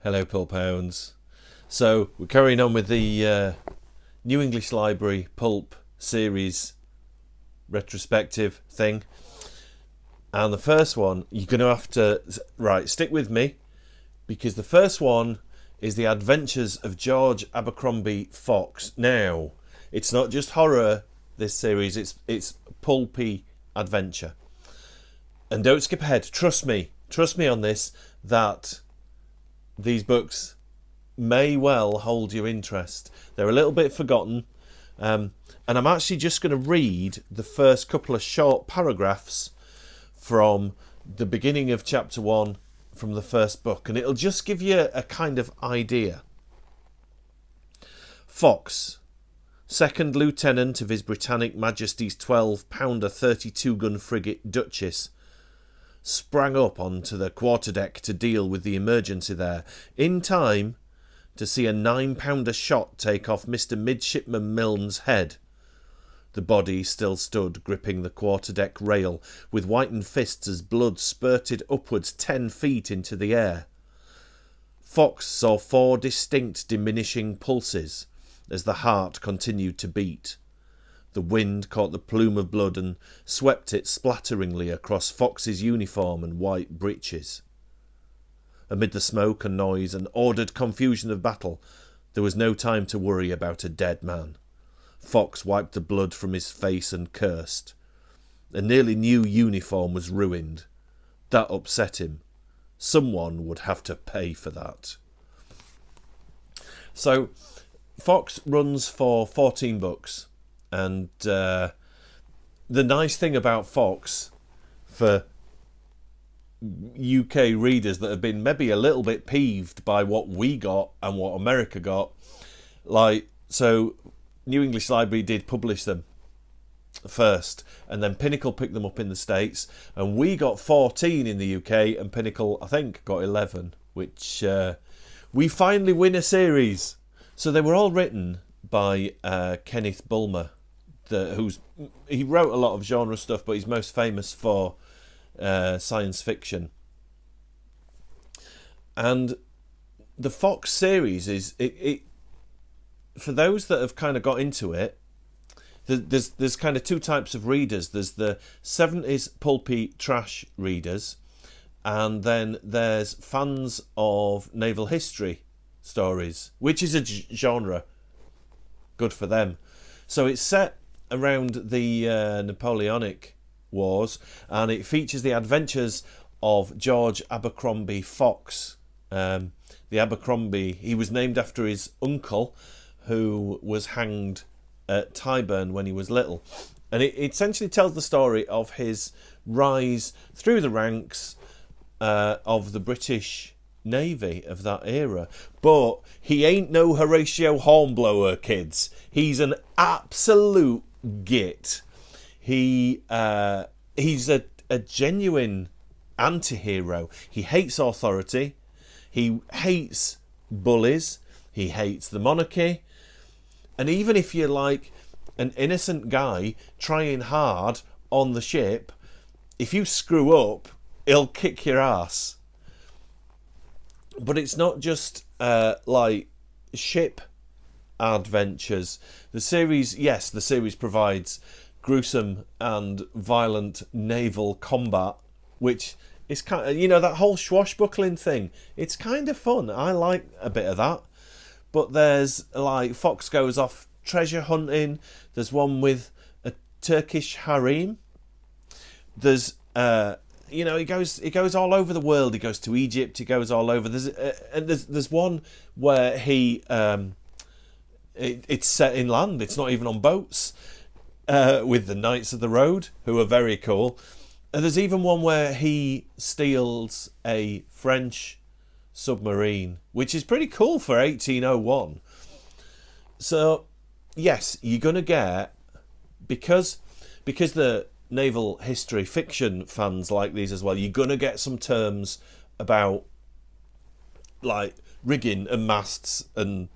Hello, Pulp Hounds. So, we're carrying on with the New English Library Pulp series retrospective thing. And the first one, you're going to have to... Right, stick with me. Because the first one is The Adventures of George Abercrombie Fox. Now, it's not just horror, this series. It's pulpy adventure. And don't skip ahead. Trust me on this, that these books may well hold your interest. They're a little bit forgotten, and I'm actually just going to read the first couple of short paragraphs from the beginning of chapter 1 from the first book, and it'll just give you a kind of idea. Fox, second lieutenant of His Britannic Majesty's 12-pounder 32-gun frigate Duchess, sprang up onto the quarterdeck to deal with the emergency there, in time to see a 9-pounder shot take off Mr. Midshipman Milne's head. The body still stood gripping the quarterdeck rail with whitened fists as blood spurted upwards 10 feet into the air. Fox saw 4 distinct diminishing pulses as the heart continued to beat. The wind caught the plume of blood and swept it splatteringly across Fox's uniform and white breeches. Amid the smoke and noise and ordered confusion of battle, there was no time to worry about a dead man. Fox wiped the blood from his face and cursed. A nearly new uniform was ruined. That upset him. Someone would have to pay for that. So, Fox runs for 14 books. And the nice thing about Fox, for UK readers that have been maybe a little bit peeved by what we got and what America got, so New English Library did publish them first, and then Pinnacle picked them up in the States, and we got 14 in the UK, and Pinnacle, I think, got 11, which we finally win a series. So they were all written by Kenneth Bulmer. He wrote a lot of genre stuff, but he's most famous for science fiction. And the Fox series is it for those that have kind of got into it. There's kind of two types of readers. There's the 70s pulpy trash readers, and then there's fans of naval history stories, which is a genre. Good for them. So it's set around the Napoleonic Wars, and it features the adventures of George Abercrombie Fox. The Abercrombie, he was named after his uncle, who was hanged at Tyburn when he was little. And it essentially tells the story of his rise through the ranks of the British Navy of that era. But he ain't no Horatio Hornblower, kids. He's an absolute git. He's a genuine anti-hero. He hates authority. He hates bullies. He hates the monarchy. And even if you're like an innocent guy trying hard on the ship, if you screw up, he'll kick your ass. But it's not just like ship adventures. The series provides gruesome and violent naval combat, which is kind of, that whole swashbuckling thing. It's kind of fun. I like a bit of that. But there's like Fox goes off treasure hunting. There's one with a Turkish harem. There's he goes all over the world. He goes to Egypt. He goes all over. There's one where it's set in land. It's not even on boats. With the Knights of the Road, who are very cool. And there's even one where he steals a French submarine, which is pretty cool for 1801. So, yes, you're going to get, because the naval history fiction fans like these as well, you're going to get some terms about like rigging and masts and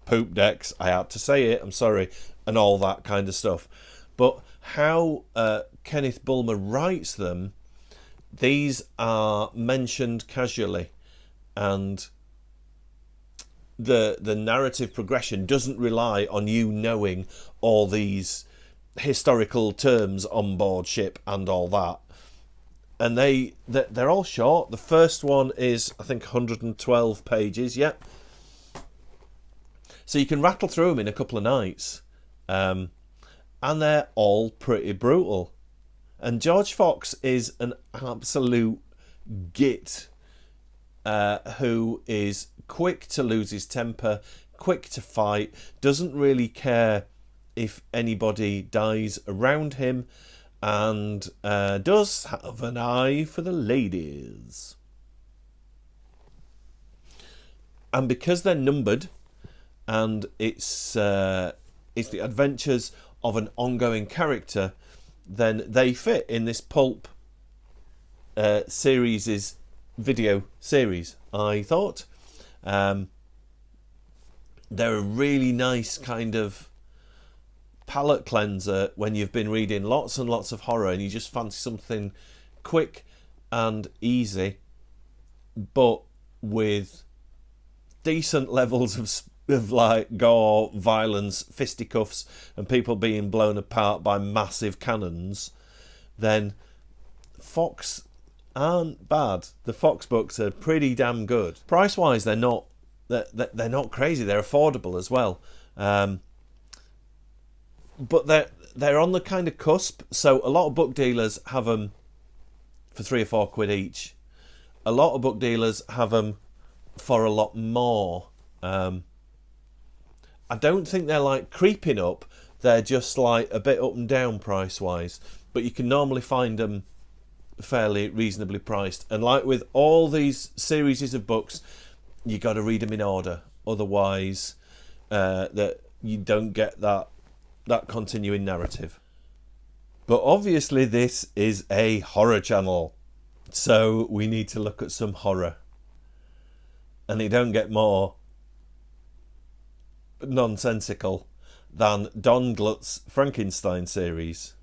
poop decks. I had to say it, I'm sorry, and all that kind of stuff. But how Kenneth Bulmer writes them, these are mentioned casually, and the narrative progression doesn't rely on you knowing all these historical terms on board ship and all that. And they're all short. The first one is, I think, 112 pages. Yep. So you can rattle through them in a couple of nights, and they're all pretty brutal. And George Fox is an absolute git, who is quick to lose his temper, quick to fight, doesn't really care if anybody dies around him, and does have an eye for the ladies. And because they're numbered, and it's the adventures of an ongoing character, then they fit in this Pulp series' video series, I thought. They're a really nice kind of palate cleanser when you've been reading lots and lots of horror and you just fancy something quick and easy, but with decent levels of like gore, violence, fisticuffs, and people being blown apart by massive cannons. Then Fox aren't bad. The Fox books are pretty damn good. Price wise, they're not crazy. They're affordable as well. But they're on the kind of cusp. So a lot of book dealers have them for £3 or £4 each. A lot of book dealers have them for a lot more. I don't think they're like creeping up. They're just like a bit up and down price wise. But you can normally find them fairly reasonably priced. And like with all these series of books, you got to read them in order. Otherwise, that you don't get that continuing narrative. But obviously this is a horror channel, so we need to look at some horror. And it don't get more nonsensical than Don Glutz Frankenstein series.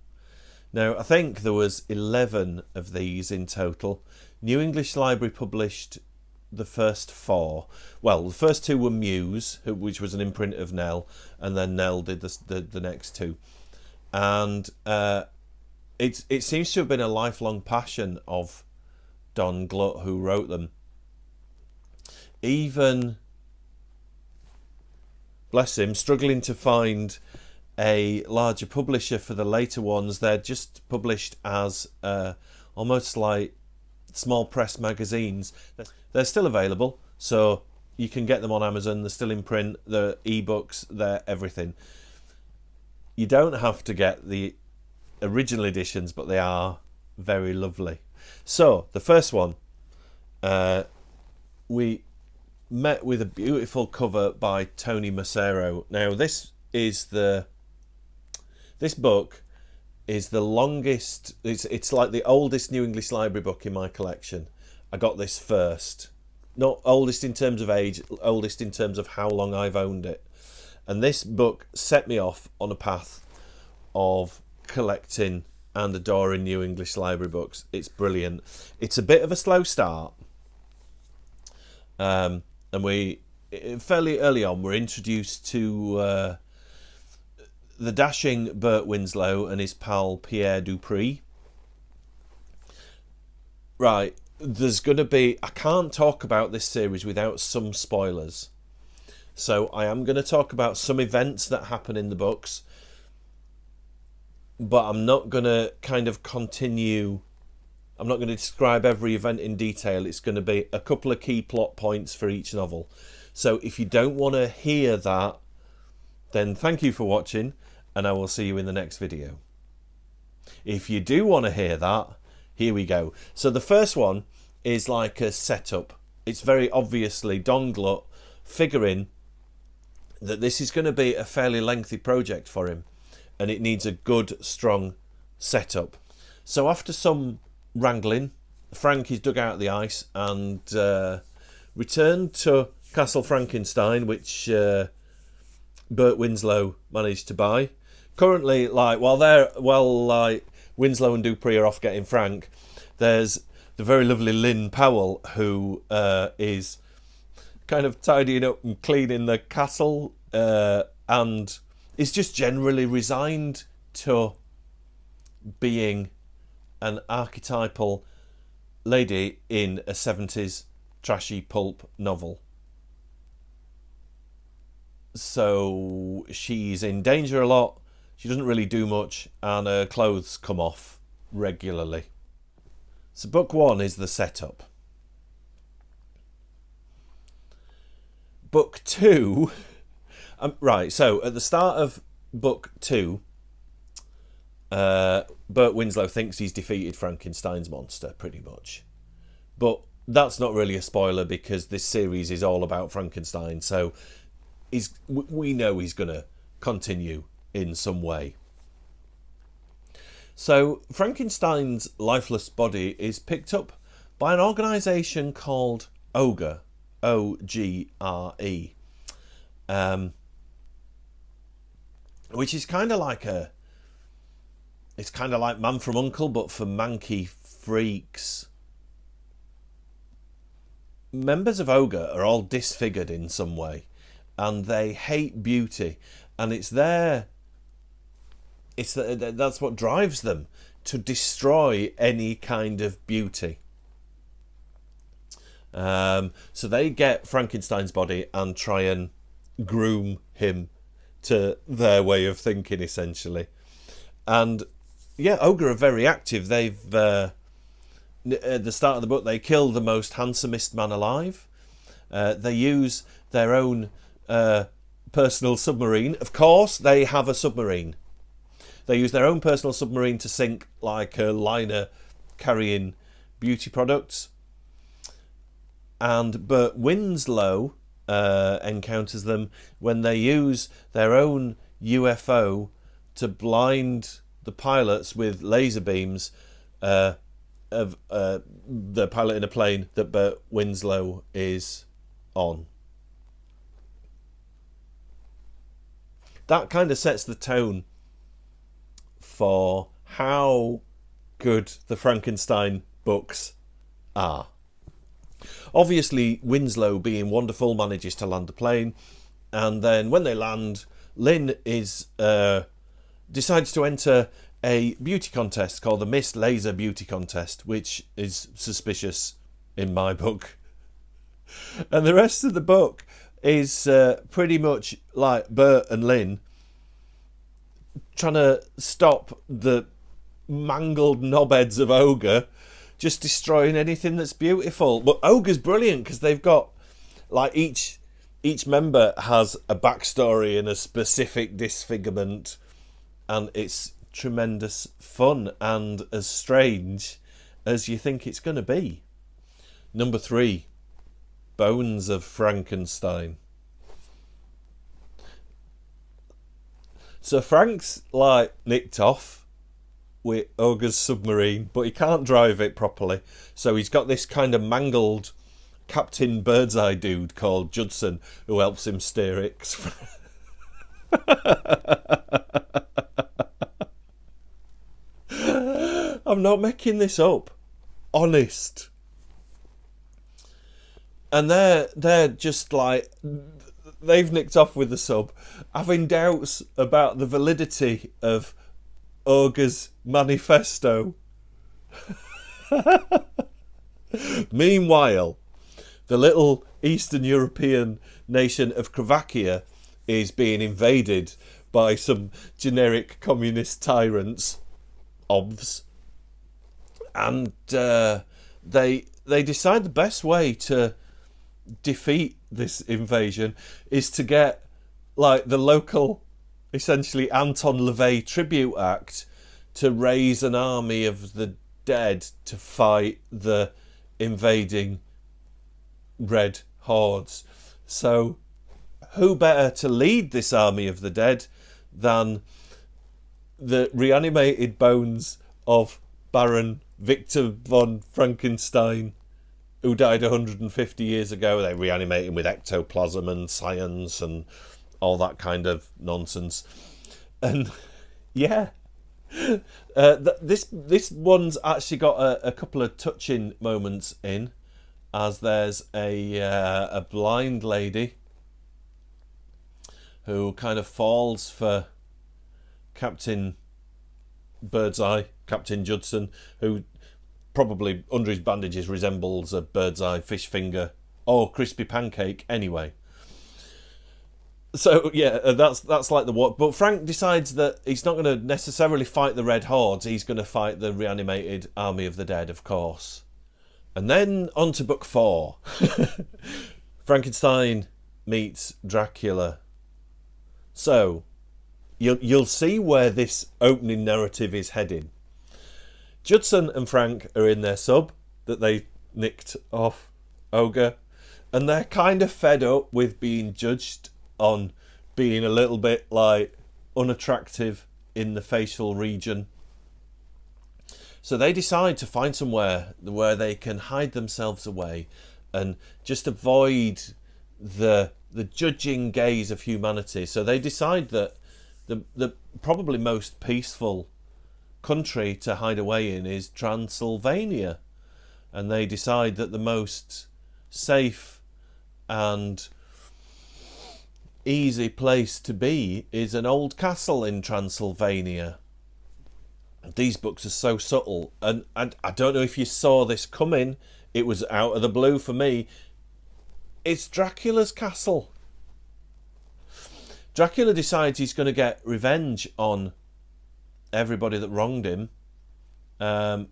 Now, I think there was 11 of these in total. New English Library published the first 4. Well, the first 2 were Muse, which was an imprint of Nell, and then Nell did the next 2. And it seems to have been a lifelong passion of Don Glut, who wrote them. Even, bless him, struggling to find a larger publisher for the later ones. They're just published as almost like small press magazines. They're still available, so you can get them on Amazon. They're still in print. They're ebooks. They're everything. You don't have to get the original editions, but they are very lovely. So the first one, we met with a beautiful cover by Tony Macero. Now this book is the longest. It's like the oldest New English Library book in my collection. I got this first. Not oldest in terms of age, oldest in terms of how long I've owned it. And this book set me off on a path of collecting and adoring New English Library books. It's brilliant. It's a bit of a slow start. And we, fairly early on, were introduced to the dashing Bert Winslow and his pal Pierre Dupree. Right, there's going to be... I can't talk about this series without some spoilers. So I am going to talk about some events that happen in the books. But I'm not going to kind of continue... I'm not going to describe every event in detail. It's going to be a couple of key plot points for each novel. So if you don't want to hear that, then thank you for watching, and I will see you in the next video. If you do want to hear that, here we go. So the first one is like a setup. It's very obviously Don Glut figuring that this is going to be a fairly lengthy project for him, and it needs a good, strong setup. So after some wrangling, Frank is dug out of the ice and returned to Castle Frankenstein, which Bert Winslow managed to buy. Currently, like Winslow and Dupree are off getting Frank, there's the very lovely Lynn Powell, who is kind of tidying up and cleaning the castle, and is just generally resigned to being an archetypal lady in a 70s trashy pulp novel. So she's in danger a lot, she doesn't really do much, and her clothes come off regularly. So book one is the setup. Book two, right, so at the start of book two, Burt Winslow thinks he's defeated Frankenstein's monster, pretty much. But that's not really a spoiler because this series is all about Frankenstein, so we know he's going to continue in some way. So Frankenstein's lifeless body is picked up by an organisation called Ogre, O-G-R-E, which is kind of like it's kind of like Man from U.N.C.L.E. but for manky freaks. Members of Ogre are all disfigured in some way, and they hate beauty, and that's what drives them, to destroy any kind of beauty. So they get Frankenstein's body and try and groom him to their way of thinking, essentially. And yeah, Ogre are very active. They've at the start of the book, they kill the most handsomest man alive. They use their own personal submarine. Of course, they have a submarine. They use their own personal submarine to sink like a liner carrying beauty products. And Burt Winslow encounters them when they use their own UFO to blind the pilots with laser beams of the pilot in a plane that Burt Winslow is on. That kind of sets the tone for how good the Frankenstein books are. Obviously, Winslow, being wonderful, manages to land the plane, and then when they land, Lynn decides to enter a beauty contest called the Miss Laser Beauty Contest, which is suspicious in my book. And the rest of the book is pretty much like Bert and Lynn trying to stop the mangled knobheads of Ogre just destroying anything that's beautiful. But Ogre's brilliant because they've got, like, each member has a backstory and a specific disfigurement, and it's tremendous fun and as strange as you think it's going to be. Number 3, Bones of Frankenstein. So Frank's, like, nicked off with Ogre's submarine, but he can't drive it properly. So he's got this kind of mangled Captain Birdseye dude called Judson who helps him steer it. I'm not making this up. Honest. And they're just like, they've nicked off with the sub, having doubts about the validity of Ogre's manifesto. Meanwhile, the little Eastern European nation of Slovakia is being invaded by some generic communist tyrants, OVs, and they decide the best way to defeat this invasion is to get, like, the local, essentially Anton LaVey tribute act to raise an army of the dead to fight the invading red hordes. So who better to lead this army of the dead than the reanimated bones of Baron Victor von Frankenstein, who died 150 years ago. They reanimate him with ectoplasm and science and all that kind of nonsense. And yeah, this one's actually got a couple of touching moments in. as there's a blind lady who kind of falls for Captain Birdseye, Captain Judson, who probably under his bandages resembles a bird's eye fish finger or crispy pancake anyway. So yeah, that's like the what. But Frank decides that he's not going to necessarily fight the Red Hordes. He's going to fight the reanimated Army of the Dead, of course. And then on to book 4. Frankenstein meets Dracula. So you'll see where this opening narrative is heading. Judson and Frank are in their sub that they nicked off Ogre, and they're kind of fed up with being judged on being a little bit like unattractive in the facial region. So they decide to find somewhere where they can hide themselves away and just avoid the judging gaze of humanity. So they decide that the probably most peaceful country to hide away in is Transylvania, and they decide that the most safe and easy place to be is an old castle in Transylvania. These books are so subtle, and I don't know if you saw this coming. It was out of the blue for me. It's Dracula's castle. Dracula decides he's going to get revenge on everybody that wronged him, and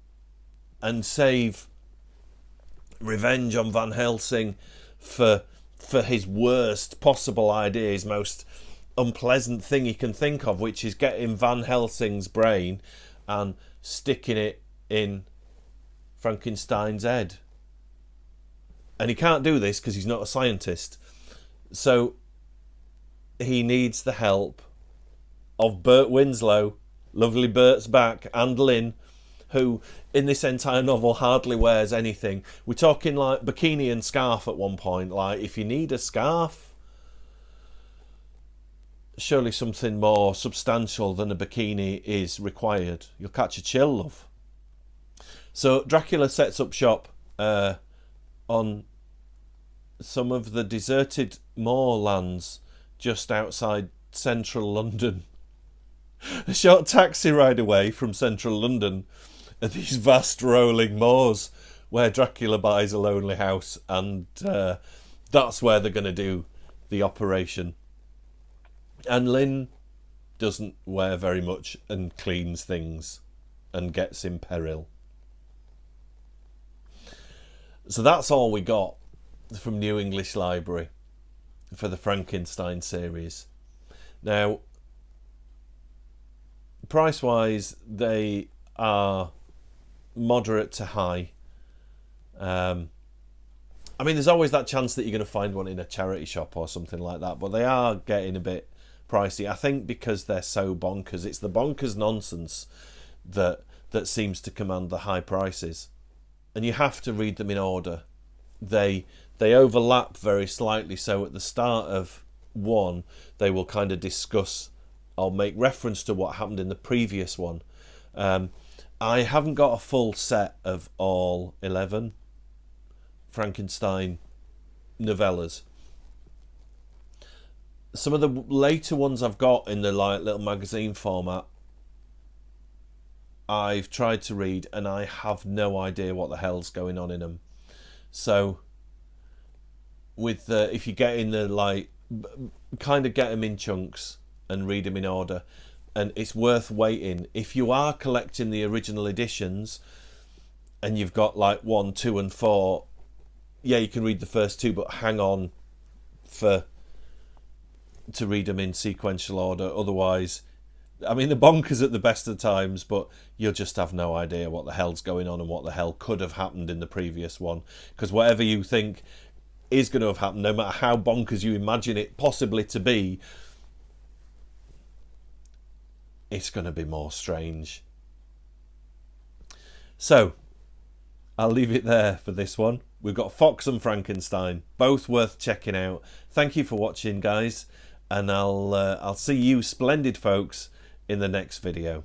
save revenge on Van Helsing for his worst possible idea, his most unpleasant thing he can think of, which is getting Van Helsing's brain and sticking it in Frankenstein's head. And he can't do this because he's not a scientist. So he needs the help of Bert Winslow, lovely Bert's back, and Lynn, who in this entire novel hardly wears anything. We're talking like bikini and scarf at one point. Like, if you need a scarf, surely something more substantial than a bikini is required. You'll catch a chill, love. So Dracula sets up shop on some of the deserted moorlands just outside central London. A short taxi ride away from central London are these vast rolling moors where Dracula buys a lonely house, and that's where they're going to do the operation. And Lynn doesn't wear very much and cleans things and gets in peril. So that's all we got from New English Library for the Frankenstein series. Now, price-wise, they are moderate to high. I mean, there's always that chance that you're going to find one in a charity shop or something like that, but they are getting a bit pricey. I think because they're so bonkers. It's the bonkers nonsense that seems to command the high prices. And you have to read them in order. They overlap very slightly, so at the start of one, they will kind of discuss or make reference to what happened in the previous one. I haven't got a full set of all 11 Frankenstein novellas. Some of the later ones I've got in the like little magazine format, I've tried to read and I have no idea what the hell's going on in them. So with if you get in the like, kind of get them in chunks and read them in order, and it's worth waiting. If you are collecting the original editions and you've got like 1, 2 and 4, yeah, you can read the first 2, but hang on to read them in sequential order. Otherwise, I mean, the bonkers at the best of times, but you'll just have no idea what the hell's going on and what the hell could have happened in the previous one. Because whatever you think is going to have happened, no matter how bonkers you imagine it possibly to be, it's going to be more strange. So, I'll leave it there for this one. We've got Fox and Frankenstein, both worth checking out. Thank you for watching, guys, and I'll see you splendid folks in the next video.